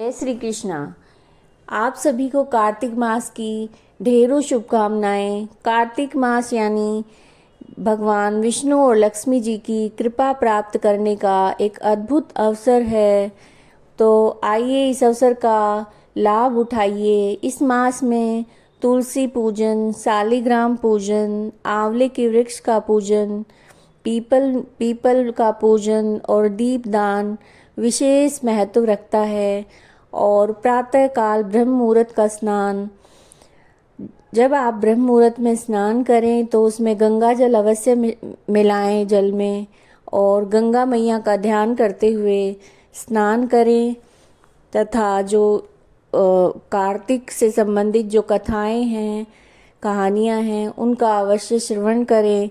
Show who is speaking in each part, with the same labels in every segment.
Speaker 1: जय श्री कृष्णा। आप सभी को कार्तिक मास की ढेरों शुभकामनाएं। कार्तिक मास यानी भगवान विष्णु और लक्ष्मी जी की कृपा प्राप्त करने का एक अद्भुत अवसर है। तो आइए इस अवसर का लाभ उठाइए। इस मास में तुलसी पूजन, शालिग्राम पूजन, आंवले के वृक्ष का पूजन, पीपल का पूजन और दीपदान विशेष महत्व रखता है। और प्रातः काल ब्रह्म मुहूर्त का स्नान, जब आप ब्रह्म मुहूर्त में स्नान करें तो उसमें गंगा जल अवश्य मिलाएं जल में, और गंगा मैया का ध्यान करते हुए स्नान करें। तथा जो कार्तिक से संबंधित जो कथाएं हैं, कहानियां हैं, उनका अवश्य श्रवण करें।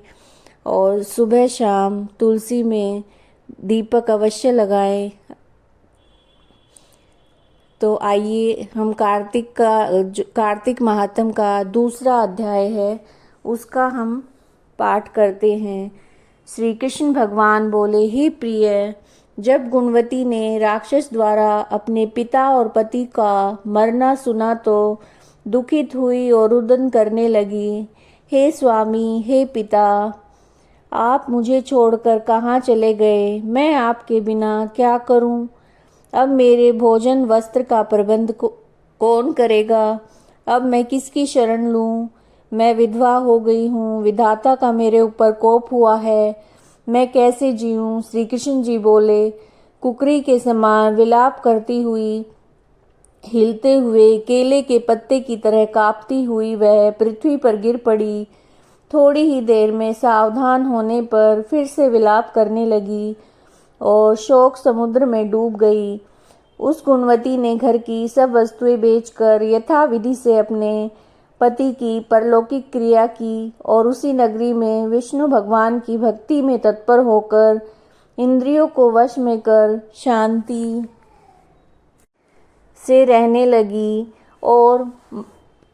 Speaker 1: और सुबह शाम तुलसी में दीपक अवश्य लगाएं। तो आइए हम कार्तिक महात्म का दूसरा अध्याय है, उसका हम पाठ करते हैं। श्री कृष्ण भगवान बोले, हे प्रिय, जब गुणवती ने राक्षस द्वारा अपने पिता और पति का मरना सुना तो दुखित हुई और रुदन करने लगी। हे स्वामी, हे पिता, आप मुझे छोड़कर कहाँ चले गए? मैं आपके बिना क्या करूं? अब मेरे भोजन वस्त्र का प्रबंध कौन करेगा? अब मैं किसकी शरण लूं? मैं विधवा हो गई हूँ, विधाता का मेरे ऊपर कोप हुआ है, मैं कैसे जीऊं? श्री कृष्ण जी बोले, कुकरी के समान विलाप करती हुई, हिलते हुए केले के पत्ते की तरह कांपती हुई वह पृथ्वी पर गिर पड़ी। थोड़ी ही देर में सावधान होने पर फिर से विलाप करने लगी और शोक समुद्र में डूब गई। उस गुणवती ने घर की सब वस्तुएं बेचकर यथाविधि से अपने पति की परलौकिक क्रिया की और उसी नगरी में विष्णु भगवान की भक्ति में तत्पर होकर इंद्रियों को वश में कर शांति से रहने लगी और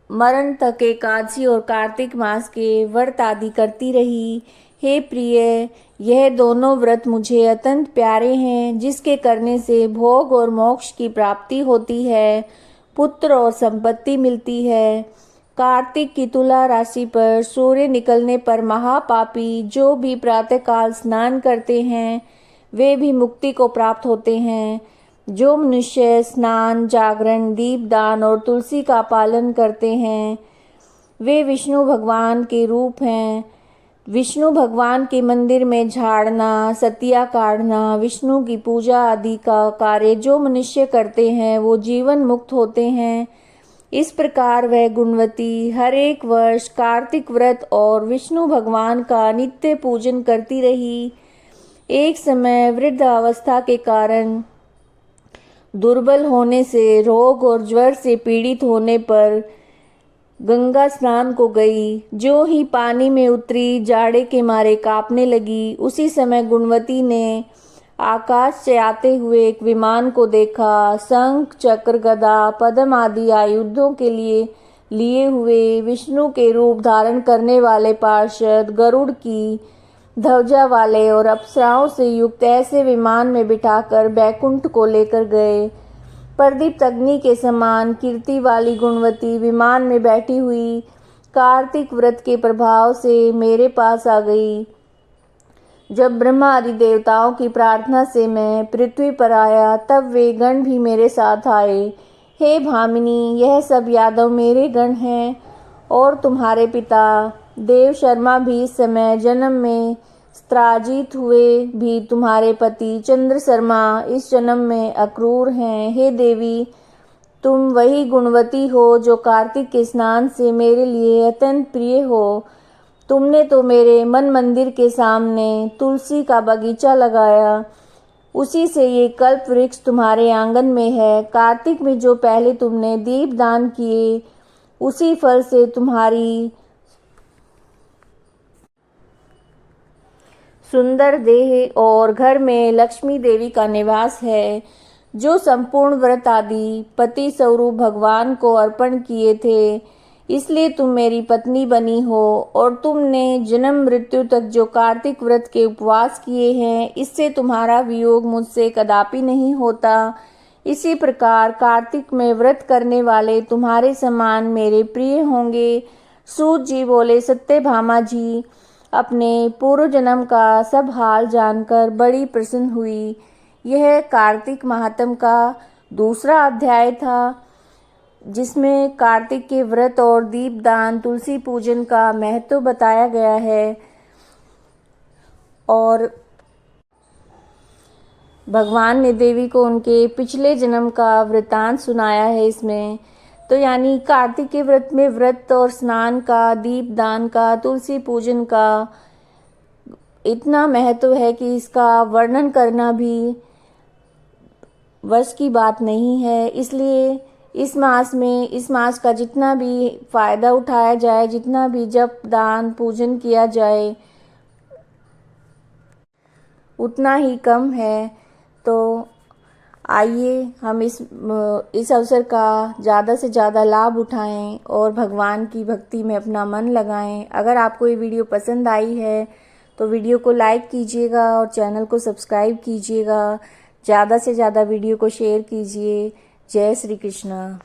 Speaker 1: मरण तक एकादशी और कार्तिक मास के व्रत आदि करती रही। हे प्रिय, यह दोनों व्रत मुझे अत्यंत प्यारे हैं, जिसके करने से भोग और मोक्ष की प्राप्ति होती है, पुत्र और संपत्ति मिलती है। कार्तिक की तुला राशि पर सूर्य निकलने पर महापापी जो भी प्रातःकाल स्नान करते हैं वे भी मुक्ति को प्राप्त होते हैं। जो मनुष्य स्नान, जागरण, दीपदान और तुलसी का पालन करते हैं वे विष्णु भगवान के रूप हैं। विष्णु भगवान के मंदिर में झाड़ना, सतिया काढ़ना, विष्णु की पूजा आदि का कार्य जो मनुष्य करते हैं वो जीवन मुक्त होते हैं। इस प्रकार वह गुणवती हर एक वर्ष कार्तिक व्रत और विष्णु भगवान का नित्य पूजन करती रही। एक समय वृद्ध अवस्था के कारण दुर्बल होने से, रोग और ज्वर से पीड़ित होने पर गंगा स्नान को गई। जो ही पानी में उतरी, जाड़े के मारे कांपने लगी। उसी समय गुणवती ने आकाश से आते हुए एक विमान को देखा। शंख, चक्र, गदा, पद्म आदि आयुधों के लिए हुए विष्णु के रूप धारण करने वाले पार्षद गरुड़ की ध्वजा वाले और अप्सराओं से युक्त ऐसे विमान में बिठाकर बैकुंठ को लेकर गए। प्रदीप्त अग्नि के समान कीर्ति वाली गुणवती विमान में बैठी हुई कार्तिक व्रत के प्रभाव से मेरे पास आ गई। जब ब्रह्मा आदि देवताओं की प्रार्थना से मैं पृथ्वी पर आया तब वे गण भी मेरे साथ आए। हे भामिनी, यह सब यादव मेरे गण हैं और तुम्हारे पिता देव शर्मा भी इस समय जन्म में स्त्राजित हुए भी तुम्हारे पति चंद्र शर्मा इस जन्म में अक्रूर हैं। हे देवी, तुम वही गुणवती हो जो कार्तिक के स्नान से मेरे लिए अत्यंत प्रिय हो। तुमने तो मेरे मन मंदिर के सामने तुलसी का बगीचा लगाया, उसी से ये कल्प वृक्ष तुम्हारे आंगन में है। कार्तिक में जो पहले तुमने दीप दान किए उसी फल से तुम्हारी सुंदर देह और घर में लक्ष्मी देवी का निवास है। जो संपूर्ण व्रत आदि पति स्वरूप भगवान को अर्पण किए थे, इसलिए तुम मेरी पत्नी बनी हो। और तुमने जन्म मृत्यु तक जो कार्तिक व्रत के उपवास किए हैं, इससे तुम्हारा वियोग मुझसे कदापि नहीं होता। इसी प्रकार कार्तिक में व्रत करने वाले तुम्हारे समान मेरे प्रिय होंगे। सूत जी बोले, सत्यभामा जी अपने पूर्व जन्म का सब हाल जानकर बड़ी प्रसन्न हुई। यह कार्तिक महात्म का दूसरा अध्याय था, जिसमें कार्तिक के व्रत और दीपदान, तुलसी पूजन का महत्व बताया गया है और भगवान ने देवी को उनके पिछले जन्म का वृतांत सुनाया है इसमें। तो यानी कार्तिक के व्रत में व्रत और स्नान का, दीपदान का, तुलसी पूजन का इतना महत्व है कि इसका वर्णन करना भी वश की बात नहीं है। इसलिए इस मास का जितना भी फायदा उठाया जाए, जितना भी जप, दान, पूजन किया जाए, उतना ही कम है। तो आइए हम इस अवसर का ज़्यादा से ज़्यादा लाभ उठाएं और भगवान की भक्ति में अपना मन लगाएं। अगर आपको ये वीडियो पसंद आई है तो वीडियो को लाइक कीजिएगा और चैनल को सब्सक्राइब कीजिएगा। ज़्यादा से ज़्यादा वीडियो को शेयर कीजिए। जय श्री कृष्ण।